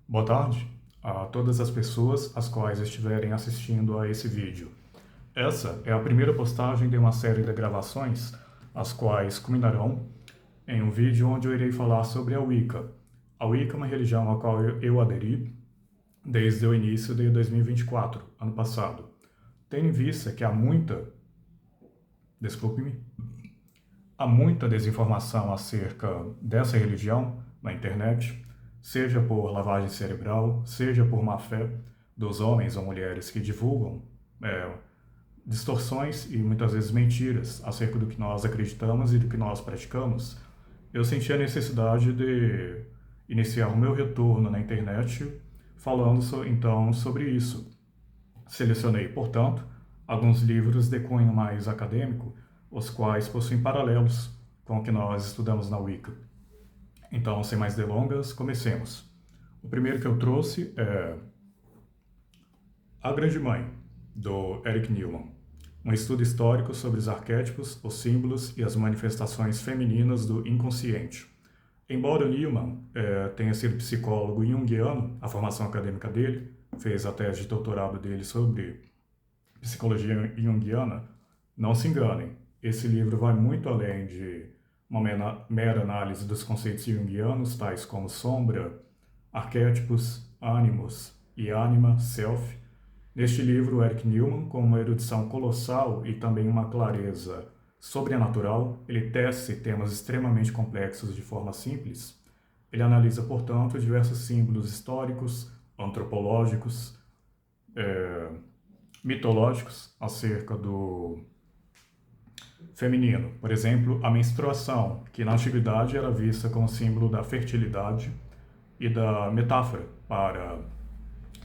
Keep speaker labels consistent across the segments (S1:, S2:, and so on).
S1: Boa tarde a todas as pessoas as quais estiverem assistindo a esse vídeo. Essa é a primeira postagem de uma série de gravações, as quais culminarão em um vídeo onde eu irei falar sobre a Wicca. A Wicca é uma religião à qual eu aderi desde o início de 2024, ano passado. Tendo em vista que há muita desinformação acerca dessa religião na internet, seja por lavagem cerebral, seja por má fé dos homens ou mulheres que divulgam distorções e muitas vezes mentiras acerca do que nós acreditamos e do que nós praticamos. Eu senti a necessidade de iniciar o meu retorno na internet falando então sobre isso. Selecionei, portanto, alguns livros de cunho mais acadêmico, os quais possuem paralelos com o que nós estudamos na Wicca. Então, sem mais delongas, comecemos. O primeiro que eu trouxe é A Grande Mãe, do Eric Newman, um estudo histórico sobre os arquétipos, os símbolos e as manifestações femininas do inconsciente. Embora Newman tenha sido psicólogo junguiano, a formação acadêmica dele, fez a tese de doutorado dele sobre psicologia junguiana, não se enganem, esse livro vai muito além de uma mera análise dos conceitos junguianos, tais como sombra, arquétipos, ânimos e ânima, self. Neste livro, Eric Newman, com uma erudição colossal e também uma clareza sobrenatural, ele tece temas extremamente complexos de forma simples. Ele analisa, portanto, diversos símbolos históricos, antropológicos, mitológicos acerca do feminino. Por exemplo, a menstruação, que na antiguidade era vista como símbolo da fertilidade e da metáfora para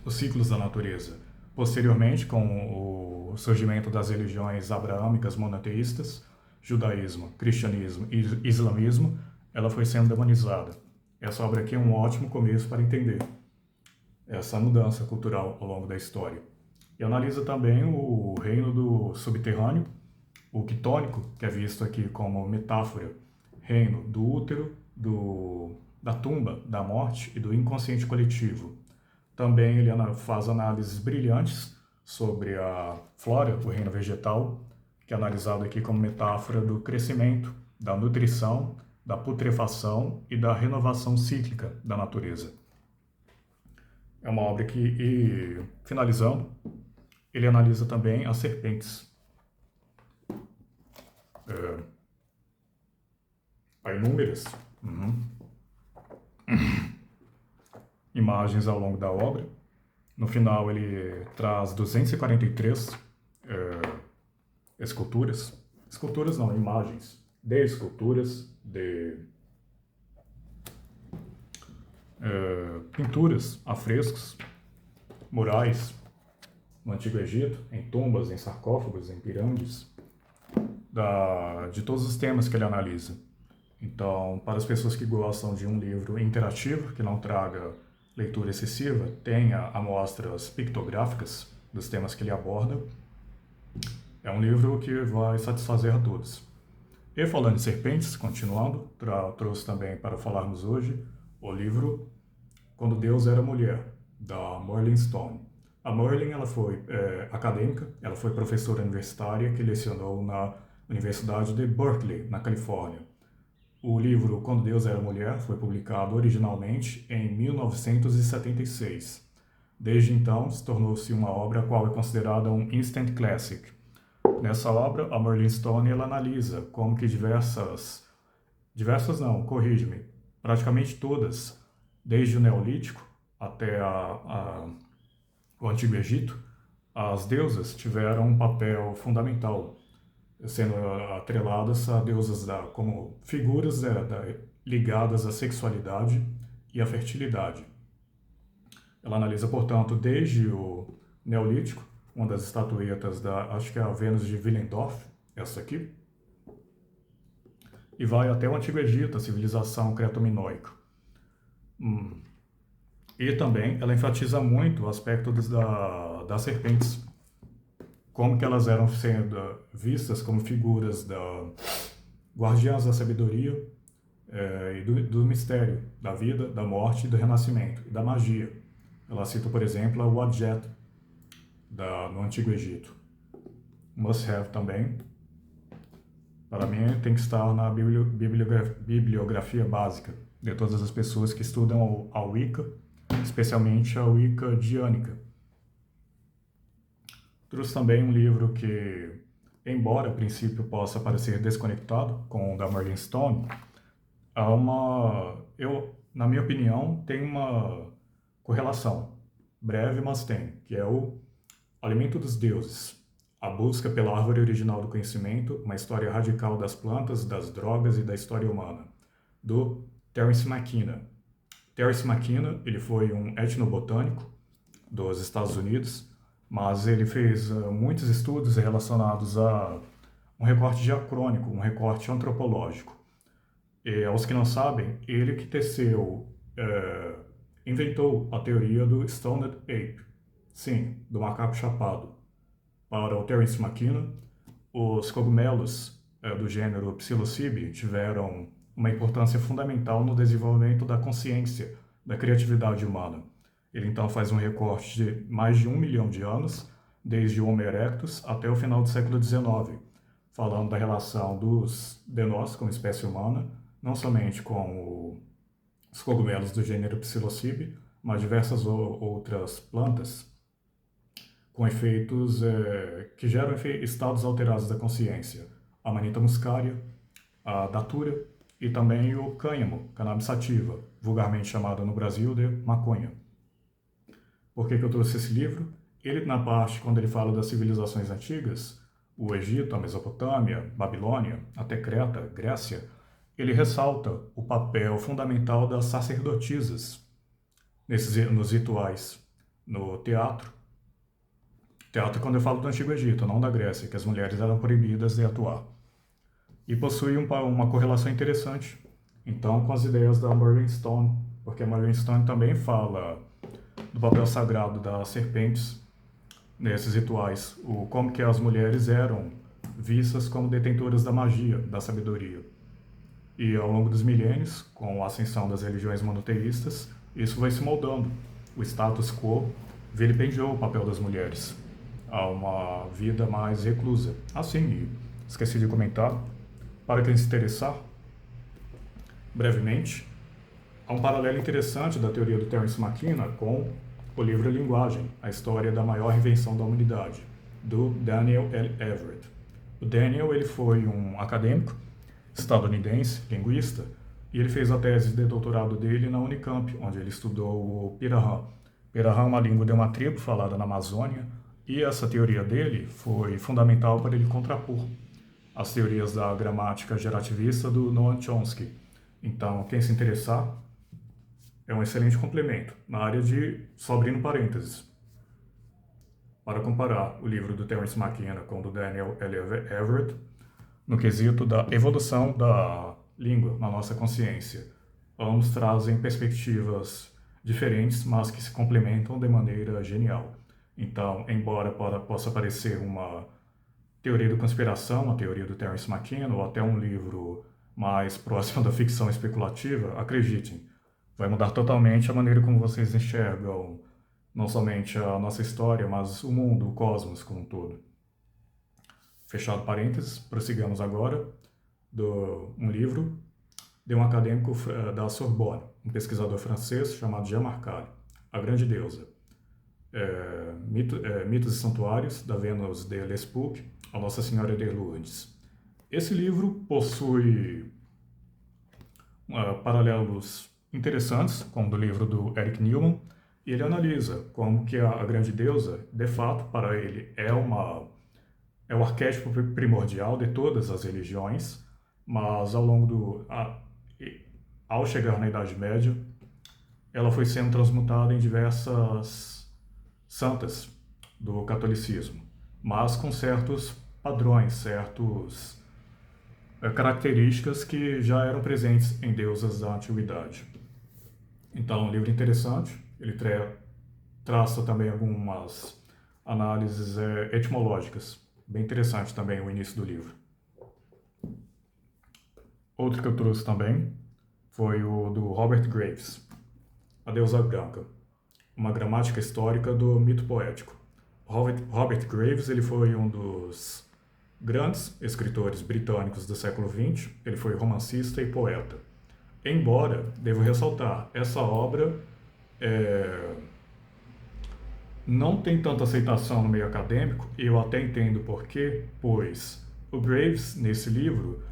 S1: os ciclos da natureza. Posteriormente, com o surgimento das religiões abraâmicas monoteístas, judaísmo, cristianismo e islamismo, ela foi sendo demonizada. Essa obra aqui é um ótimo começo para entender essa mudança cultural ao longo da história. E analisa também o reino do subterrâneo, o quitônico, que é visto aqui como metáfora, reino do útero, da tumba, da morte e do inconsciente coletivo. Também ele faz análises brilhantes sobre a flora, o reino vegetal, que é analisado aqui como metáfora do crescimento, da nutrição, da putrefação e da renovação cíclica da natureza. É uma obra que, e finalizando, ele analisa também as serpentes. Há inúmeras imagens ao longo da obra. No final ele traz 243 imagens de esculturas, de pinturas, afrescos, murais no Antigo Egito, em tumbas, em sarcófagos, em pirâmides, de todos os temas que ele analisa. Então, para as pessoas que gostam de um livro interativo, que não traga leitura excessiva, tenha amostras pictográficas dos temas que ele aborda, é um livro que vai satisfazer a todos. E falando em serpentes, continuando, trouxe também para falarmos hoje o livro Quando Deus Era Mulher, da Merlin Stone. A Merlin ela foi acadêmica, ela foi professora universitária que lecionou na Universidade de Berkeley, na Califórnia. O livro Quando Deus Era Mulher foi publicado originalmente em 1976. Desde então, se tornou-se uma obra a qual é considerada um instant classic. Nessa obra, a Merlin Stone ela analisa como que praticamente todas, desde o Neolítico até o Antigo Egito, as deusas tiveram um papel fundamental, sendo atreladas a deusas como figuras ligadas à sexualidade e à fertilidade. Ela analisa, portanto, desde o Neolítico, uma das estatuetas acho que é a Vênus de Willendorf, essa aqui, e vai até o Antigo Egito, a civilização creto-minoica. E também ela enfatiza muito o aspecto das serpentes, como que elas eram sendo vistas como figuras guardiãs da sabedoria e do mistério, da vida, da morte, do renascimento e da magia. Ela cita, por exemplo, a Wadjet, no Antigo Egito. Must have também. Para mim, tem que estar na bibliografia básica de todas as pessoas que estudam a Wicca, especialmente a Wicca diânica. Trouxe também um livro que, embora a princípio possa parecer desconectado com o da Merlin Stone, na minha opinião, tem uma correlação, breve, mas tem, que é o Alimento dos Deuses, a busca pela árvore original do conhecimento, uma história radical das plantas, das drogas e da história humana, do Terence McKenna. Terence McKenna, ele foi um etnobotânico dos Estados Unidos, mas ele fez muitos estudos relacionados a um recorte diacrônico, um recorte antropológico. E, aos que não sabem, ele que inventou a teoria do Stoned Ape, sim, do macaco chapado. Para o Terence McKenna, os cogumelos do gênero Psilocybe tiveram uma importância fundamental no desenvolvimento da consciência, da criatividade humana. Ele então faz um recorte de mais de 1 milhão de anos, desde o Homo erectus até o final do século XIX, falando da relação de nós como espécie humana, não somente com os cogumelos do gênero Psilocybe, mas diversas outras plantas com efeitos que geram estados alterados da consciência. A Manita muscaria, a datura e também o cânhamo, cannabis sativa, vulgarmente chamado no Brasil de maconha. Por que eu trouxe esse livro? Ele, na parte, quando ele fala das civilizações antigas, o Egito, a Mesopotâmia, Babilônia, até Creta, Grécia, ele ressalta o papel fundamental das sacerdotisas nos rituais, no teatro. Teatro quando eu falo do Antigo Egito, não da Grécia, que as mulheres eram proibidas de atuar. E possui uma correlação interessante, então, com as ideias da Merlin Stone, porque a Merlin Stone também fala do papel sagrado das serpentes nesses rituais, como que as mulheres eram vistas como detentoras da magia, da sabedoria. E ao longo dos milênios, com a ascensão das religiões monoteístas, isso vai se moldando. O status quo vilipendiou o papel das mulheres a uma vida mais reclusa. Assim, esqueci de comentar, para quem se interessar, brevemente, há um paralelo interessante da teoria do Terence McKenna com o livro Linguagem, a história da maior invenção da humanidade, do Daniel L. Everett. O Daniel ele foi um acadêmico estadunidense, linguista, e ele fez a tese de doutorado dele na Unicamp, onde ele estudou o Pirahã. Pirahã é uma língua de uma tribo falada na Amazônia, e essa teoria dele foi fundamental para ele contrapor as teorias da gramática gerativista do Noam Chomsky. Então, quem se interessar, é um excelente complemento na área de, só abrindo parênteses, para comparar o livro do Terence McKenna com o do Daniel L. Everett, no quesito da evolução da língua na nossa consciência. Ambos trazem perspectivas diferentes, mas que se complementam de maneira genial. Então, embora possa parecer uma teoria da conspiração, a teoria do Terence McKenna, ou até um livro mais próximo da ficção especulativa, acreditem, vai mudar totalmente a maneira como vocês enxergam não somente a nossa história, mas o mundo, o cosmos como um todo. Fechado parênteses, prossigamos agora um livro de um acadêmico da Sorbonne, um pesquisador francês chamado Jean Marcal, A Grande Deusa. Mitos e Santuários, da Vênus de Lespuc, a Nossa Senhora de Lourdes. Esse livro possui paralelos interessantes com o do livro do Eric Newman, e ele analisa como que a Grande Deusa, de fato, para ele, é o arquétipo primordial de todas as religiões, mas ao chegar na Idade Média, ela foi sendo transmutada em diversas santas do catolicismo, mas com certos padrões, certas características que já eram presentes em deusas da antiguidade. Então, é um livro interessante, ele traça também algumas análises etimológicas, bem interessante também o início do livro. Outro que eu trouxe também foi o do Robert Graves, A Deusa Branca, uma gramática histórica do mito poético. Robert Graves ele foi um dos grandes escritores britânicos do século XX, ele foi romancista e poeta. Embora, devo ressaltar, essa obra não tem tanta aceitação no meio acadêmico, e eu até entendo por quê, pois o Graves, nesse livro,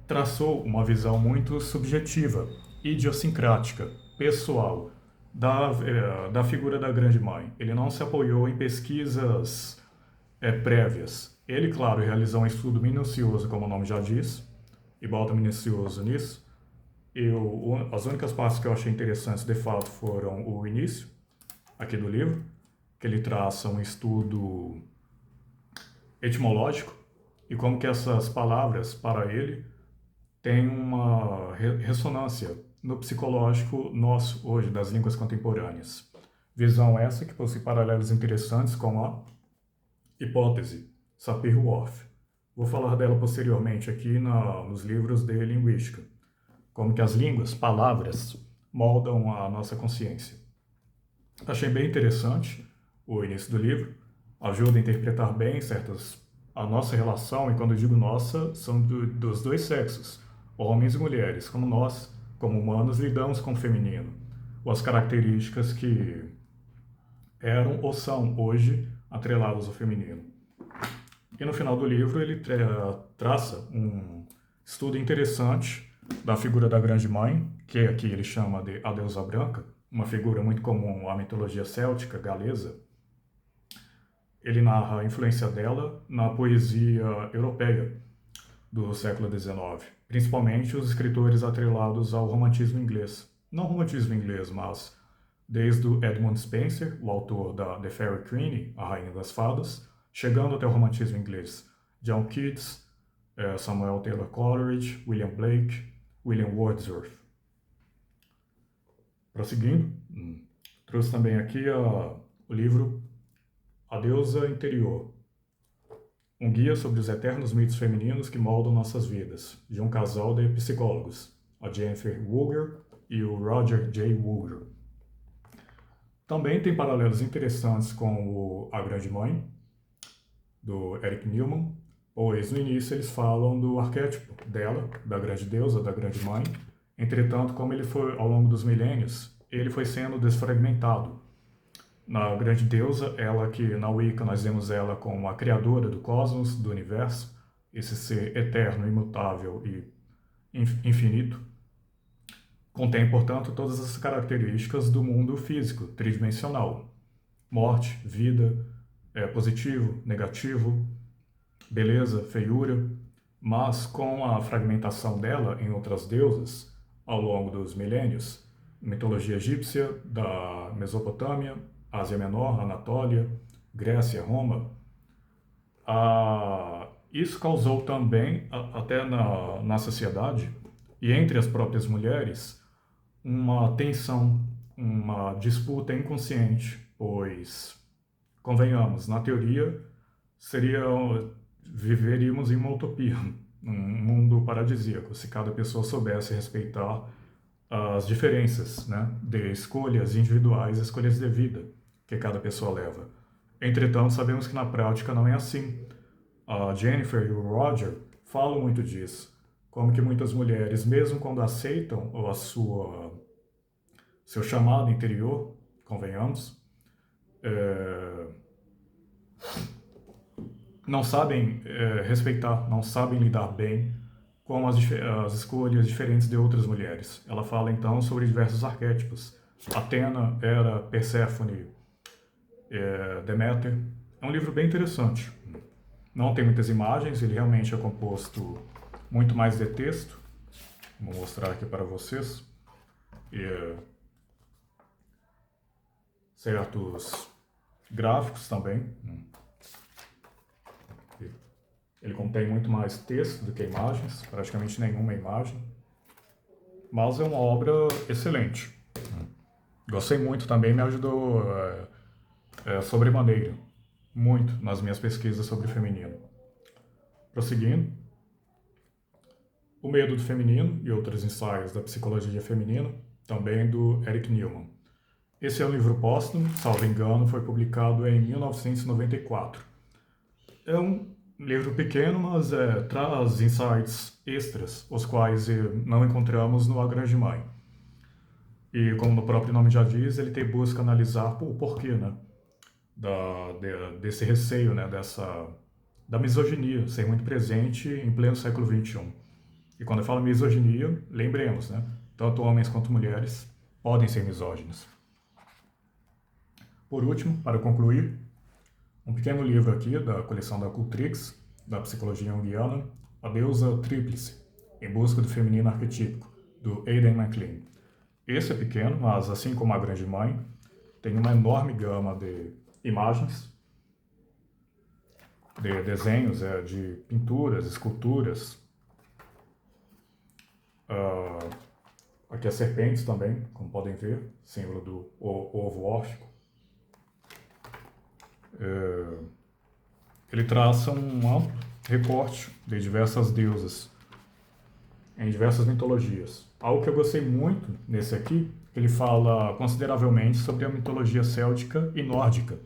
S1: traçou uma visão muito subjetiva, idiosincrática, pessoal, da figura da Grande Mãe. Ele não se apoiou em pesquisas prévias. Ele, claro, realizou um estudo minucioso, como o nome já diz, e bota minucioso nisso. As únicas partes que eu achei interessantes, de fato, foram o início, aqui do livro, que ele traça um estudo etimológico e como que essas palavras, para ele, têm uma ressonância no psicológico nosso, hoje, das línguas contemporâneas. Visão essa que possui paralelos interessantes com a hipótese Sapir-Whorf. Vou falar dela posteriormente aqui nos livros de linguística. Como que as línguas, palavras, moldam a nossa consciência. Achei bem interessante o início do livro, ajuda a interpretar bem a nossa relação, e quando eu digo nossa, são dos dois sexos, homens e mulheres, como nós, como humanos, lidamos com o feminino, ou as características que eram ou são hoje atreladas ao feminino. E no final do livro ele traça um estudo interessante da figura da Grande Mãe, que aqui ele chama de a Deusa Branca, uma figura muito comum à mitologia céltica, galesa. Ele narra a influência dela na poesia europeia do século XIX, principalmente os escritores atrelados ao romantismo inglês. Não romantismo inglês, mas desde o Edmund Spencer, o autor da The Fairy Queen, A Rainha das Fadas, chegando até o romantismo inglês. John Keats, Samuel Taylor Coleridge, William Blake, William Wordsworth. Prosseguindo, trouxe também aqui o livro A Deusa Interior, um guia sobre os eternos mitos femininos que moldam nossas vidas, de um casal de psicólogos, a Jennifer Wooger e o Roger J. Wooger. Também tem paralelos interessantes com A Grande Mãe, do Eric Newman, pois no início eles falam do arquétipo dela, da grande deusa, da grande mãe. Entretanto, como ele foi, ao longo dos milênios, ele foi sendo desfragmentado. Na grande deusa, ela que na Wicca nós vemos ela como a criadora do cosmos, do universo, esse ser eterno, imutável e infinito, contém, portanto, todas as características do mundo físico, tridimensional. Morte, vida, positivo, negativo, beleza, feiura, mas com a fragmentação dela em outras deusas ao longo dos milênios, mitologia egípcia, da Mesopotâmia, Ásia Menor, Anatólia, Grécia, Roma, isso causou também, até na sociedade e entre as próprias mulheres, uma tensão, uma disputa inconsciente, pois, convenhamos, na teoria, viveríamos em uma utopia, um mundo paradisíaco, se cada pessoa soubesse respeitar as diferenças, né, de escolhas individuais, escolhas de vida que cada pessoa leva. Entretanto, sabemos que na prática não é assim. A Jennifer e o Roger falam muito disso, como que muitas mulheres, mesmo quando aceitam seu chamado interior, convenhamos, não sabem respeitar, não sabem lidar bem com as escolhas diferentes de outras mulheres. Ela fala então sobre diversos arquétipos. Atena, Hera, Perséfone, Deméter. É um livro bem interessante. Não tem muitas imagens, ele realmente é composto muito mais de texto. Vou mostrar aqui para vocês. Certos gráficos também. Ele contém muito mais texto do que imagens, praticamente nenhuma imagem. Mas é uma obra excelente. Gostei muito também, me ajudou sobremaneira, muito, nas minhas pesquisas sobre o feminino. Prosseguindo, O Medo do Feminino e Outros Ensaios da Psicologia Feminina, também do Eric Newman. Esse é um livro póstumo, salvo engano, foi publicado em 1994. É um livro pequeno, mas traz insights extras, os quais não encontramos no A Grande Mãe. E como o próprio nome já diz, ele busca analisar o porquê, né, desse receio, né, da misoginia ser muito presente em pleno século XXI. E quando eu falo misoginia, lembremos, né, tanto homens quanto mulheres podem ser misóginos. Por último, para concluir, um pequeno livro aqui da coleção da Cultrix, da psicologia junguiana, A Deusa Tríplice, em busca do feminino arquetípico, do Aidan MacLean. Esse é pequeno, mas assim como A Grande Mãe, tem uma enorme gama de imagens, de desenhos, de pinturas, esculturas. Aqui as serpentes também, como podem ver, símbolo do ovo órfico. Ele traça um amplo recorte de diversas deusas em diversas mitologias. Algo que eu gostei muito nesse aqui, ele fala consideravelmente sobre a mitologia céltica e nórdica.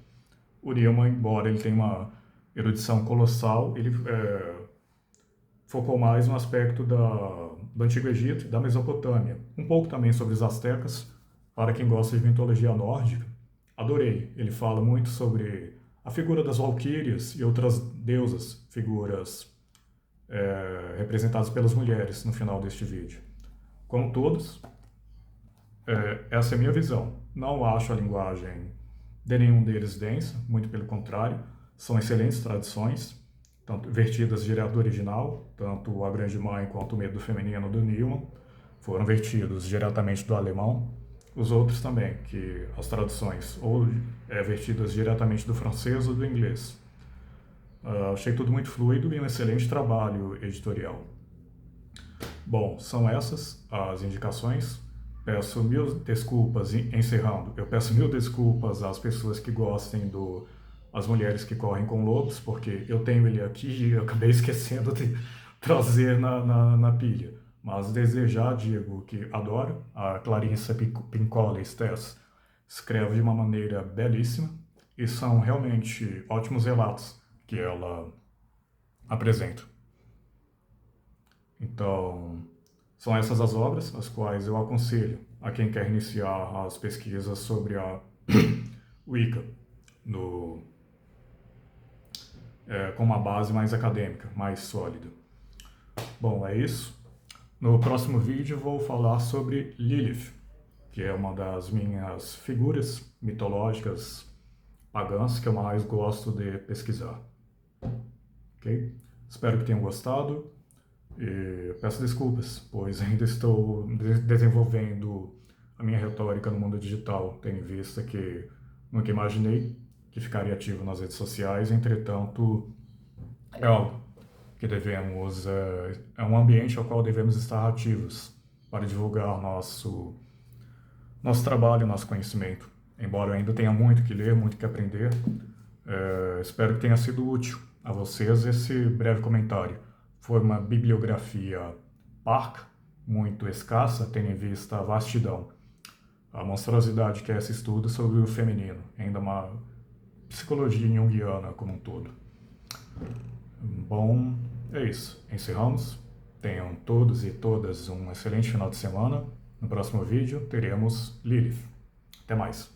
S1: O Newman, embora ele tenha uma erudição colossal, ele focou mais no aspecto do Antigo Egito e da Mesopotâmia. Um pouco também sobre os astecas, para quem gosta de mitologia nórdica. Adorei. Ele fala muito sobre a figura das valquírias e outras deusas, figuras representadas pelas mulheres no final deste vídeo. Como todos, essa é a minha visão. Não acho a linguagem de nenhum deles densa, muito pelo contrário, são excelentes tradições, tanto vertidas direto do original, tanto A Grande Mãe quanto O Medo do Feminino do Newman, foram vertidos diretamente do alemão. Os outros também, que as traduções ou vertidas diretamente do francês ou do inglês. Achei tudo muito fluido e um excelente trabalho editorial. Bom, são essas as indicações. Peço mil desculpas, encerrando, eu peço mil desculpas às pessoas que gostem As Mulheres que Correm com Lobos, porque eu tenho ele aqui e eu acabei esquecendo de trazer na pilha. Mas desejar, digo que adoro. A Clarissa Pinkola Estes escreve de uma maneira belíssima e são realmente ótimos relatos que ela apresenta. Então, são essas as obras as quais eu aconselho a quem quer iniciar as pesquisas sobre a Wicca com uma base mais acadêmica, mais sólida. Bom, é isso. No próximo vídeo vou falar sobre Lilith, que é uma das minhas figuras mitológicas pagãs que eu mais gosto de pesquisar. Ok? Espero que tenham gostado e peço desculpas, pois ainda estou desenvolvendo a minha retórica no mundo digital, tendo em vista que nunca imaginei que ficaria ativo nas redes sociais, entretanto é algo que devemos, é um ambiente ao qual devemos estar ativos para divulgar nosso trabalho, nosso conhecimento. Embora eu ainda tenha muito que ler, muito que aprender, espero que tenha sido útil a vocês esse breve comentário. Foi uma bibliografia parca, muito escassa, tendo em vista a vastidão, a monstruosidade que é esse estudo sobre o feminino, ainda uma psicologia junguiana como um todo. Bom, é isso. Encerramos. Tenham todos e todas um excelente final de semana. No próximo vídeo teremos Lilith. Até mais.